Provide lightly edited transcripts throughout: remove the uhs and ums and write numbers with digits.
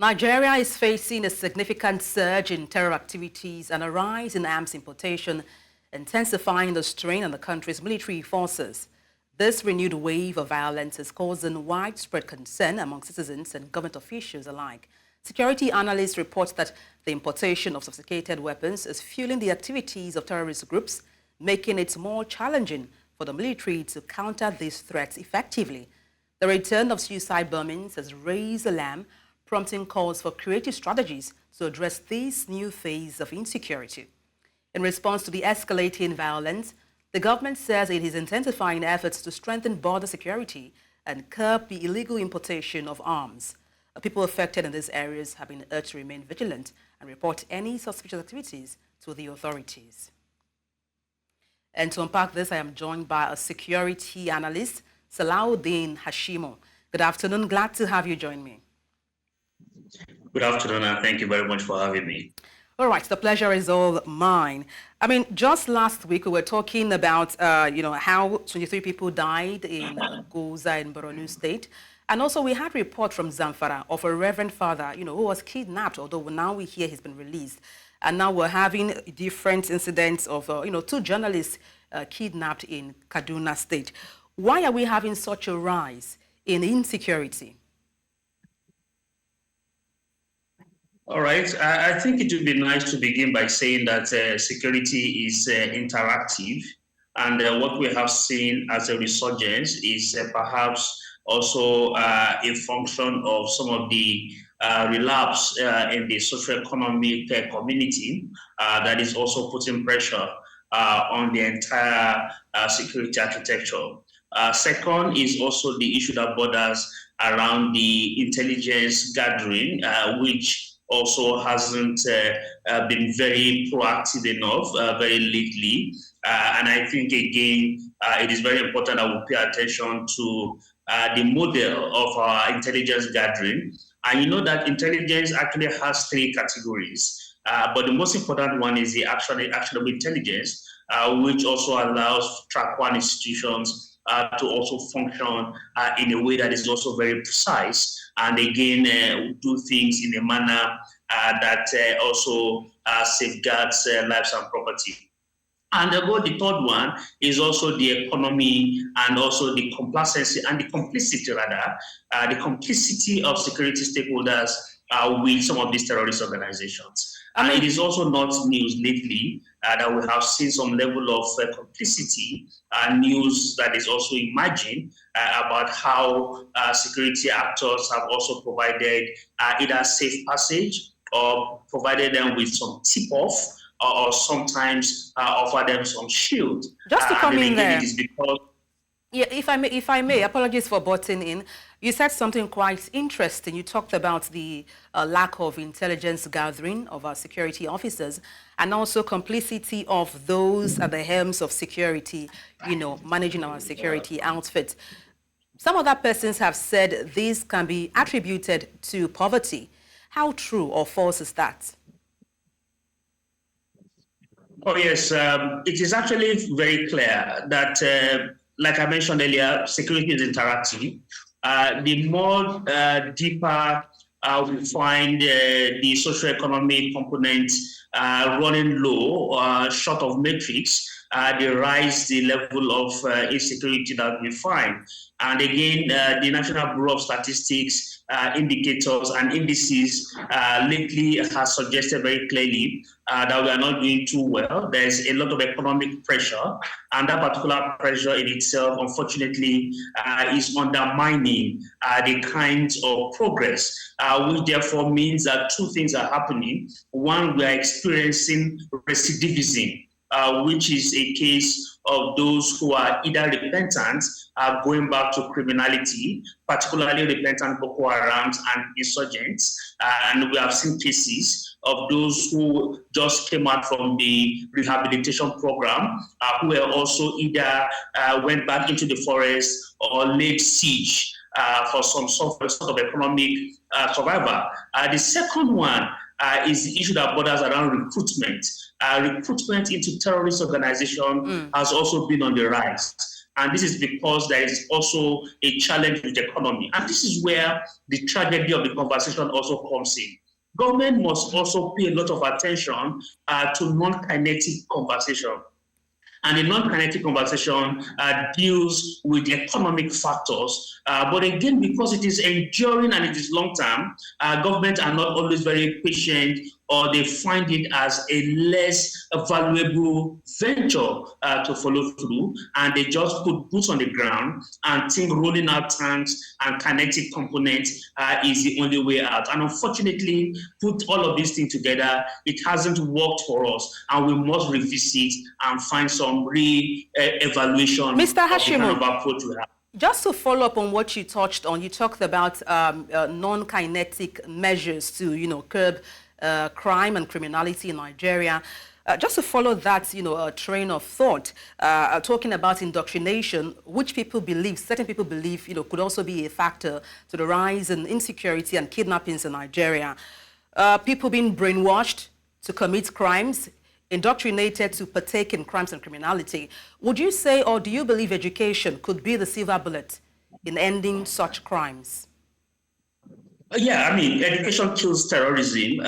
Nigeria is facing a significant surge in terror activities and a rise in arms importation, intensifying the strain on the country's military forces. This renewed wave of violence is causing widespread concern among citizens and government officials alike. Security analysts report that the importation of sophisticated weapons is fueling the activities of terrorist groups, making it more challenging for the military to counter these threats effectively. The return of suicide bombings has raised alarm, prompting calls for creative strategies to address this new phase of insecurity. In response to the escalating violence, the government says it is intensifying efforts to strengthen border security and curb the illegal importation of arms. People affected in these areas have been urged to remain vigilant and report any suspicious activities to the authorities. And to unpack this, I am joined by a security analyst, Salahuddin Hashimo. Good afternoon. Glad to have you join me. Good afternoon, and thank you very much for having me. All right, the pleasure is all mine. I mean, just last week we were talking about, how 23 people died in Goza in Borno State. And also we had a report from Zamfara of a reverend father, who was kidnapped, although now we hear he's been released. And now we're having different incidents of, two journalists kidnapped in Kaduna State. Why are we having such a rise in insecurity? All right. I think it would be nice to begin by saying that security is interactive. And what we have seen as a resurgence is perhaps also a function of some of the relapse in the socioeconomic community that is also putting pressure on the entire security architecture. Second is also the issue that borders around the intelligence gathering, which also hasn't been very proactive enough very lately. And I think, again, it is very important that we pay attention to the model of our intelligence gathering. And you know that intelligence actually has three categories. But the most important one is the actionable intelligence, which also allows track one institutions to also function in a way that is also very precise, and again do things in a manner that also safeguards lives and property. And about the third one is also the economy and also the complacency and the complicity, the complicity of security stakeholders with some of these terrorist organizations. And it is also not news lately that we have seen some level of complicity news that is also emerging about how security actors have also provided either safe passage or provided them with some tip-off or sometimes offer them some shield. Just to come in there. It is because if I may, apologies for butting in. You said something quite interesting. You talked about the lack of intelligence gathering of our security officers and also complicity of those at the helms of security, managing our security outfit. Some other persons have said this can be attributed to poverty. How true or false is that? Oh, yes. It is actually very clear that, like I mentioned earlier, security is interactive. The more deeper we find the socioeconomic component running low, short of metrics, they rise the level of insecurity that we find. And again, the National Bureau of Statistics indicators and indices lately has suggested very clearly that we are not doing too well. There's a lot of economic pressure, and that particular pressure in itself, unfortunately, is undermining the kinds of progress, which therefore means that two things are happening. One, we are experiencing recidivism, which is a case of those who are either repentant, going back to criminality, particularly repentant Boko Harams and insurgents. And we have seen cases of those who just came out from the rehabilitation program, who were also either went back into the forest or laid siege for some sort of economic survival. The second one is the issue that borders around recruitment. Recruitment into terrorist organization has also been on the rise. And this is because there is also a challenge with the economy. And this is where the tragedy of the conversation also comes in. Government must also pay a lot of attention to non-kinetic conversation. And the non-kinetic conversation deals with the economic factors. But again, because it is enduring and it is long-term, governments are not always very patient, or they find it as a less valuable venture to follow through, and they just put boots on the ground and think rolling out tanks and kinetic components is the only way out. And unfortunately, put all of these things together, it hasn't worked for us, and we must revisit and find some re-evaluation Mr. of the kind of approach we have. Just to follow up on what you touched on, you talked about non-kinetic measures to, curb crime and criminality in Nigeria. Just to follow that, train of thought, talking about indoctrination, which people believe, certain people believe, could also be a factor to the rise in insecurity and kidnappings in Nigeria. People being brainwashed to commit crimes, indoctrinated to partake in crimes and criminality. Would you say, or do you believe education could be the silver bullet in ending such crimes? Yeah, I mean, education kills terrorism,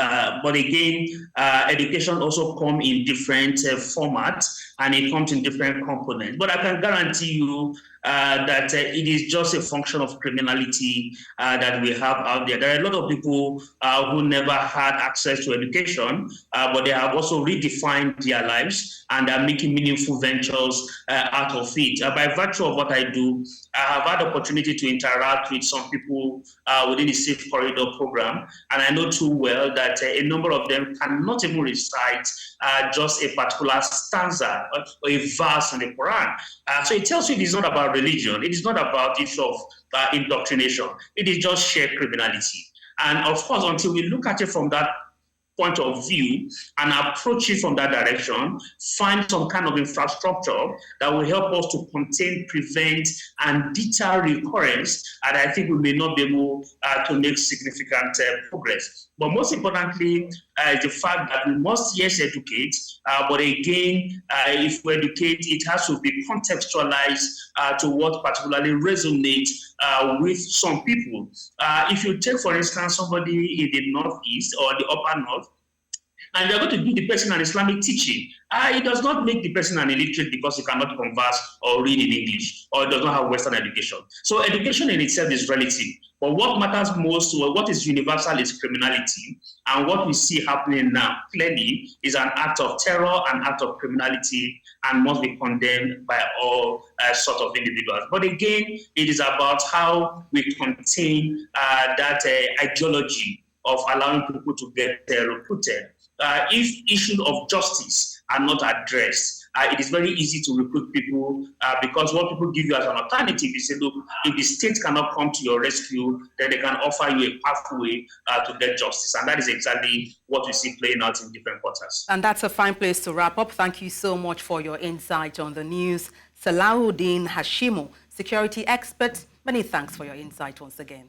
but again, education also comes in different formats, and it comes in different components. But I can guarantee you that it is just a function of criminality that we have out there. There are a lot of people who never had access to education, but they have also redefined their lives, and are making meaningful ventures out of it. By virtue of what I do, I have had the opportunity to interact with some people within the Safe Corridor program, and I know too well that a number of them cannot even recite just a particular stanza or a verse in the Quran. So it tells you it is not about religion, it is not about the issue of indoctrination, it is just sheer criminality. And of course, until we look at it from that point of view and approach it from that direction, find some kind of infrastructure that will help us to contain, prevent, and deter recurrence, and I think we may not be able to make significant progress. But most importantly, is the fact that we must, yes, educate, but again, if we educate, it has to be contextualized to what particularly resonates with some people. If you take, for instance, somebody in the Northeast or the Upper North, and you're going to give the person an Islamic teaching, it does not make the person an illiterate because he cannot converse or read in English, or does not have Western education. So education in itself is relative. But what matters most, or what is universal, is criminality. And what we see happening now, clearly, is an act of terror, an act of criminality, and must be condemned by all sorts of individuals. But again, it is about how we contain that ideology of allowing people to get recruited. If issues of justice are not addressed, it is very easy to recruit people because what people give you as an alternative is say, look, if the state cannot come to your rescue, then they can offer you a pathway to get justice. And that is exactly what we see playing out in different quarters. And that's a fine place to wrap up. Thank you so much for your insight on the news. Salahuddin Hashimu, security expert, many thanks for your insight once again.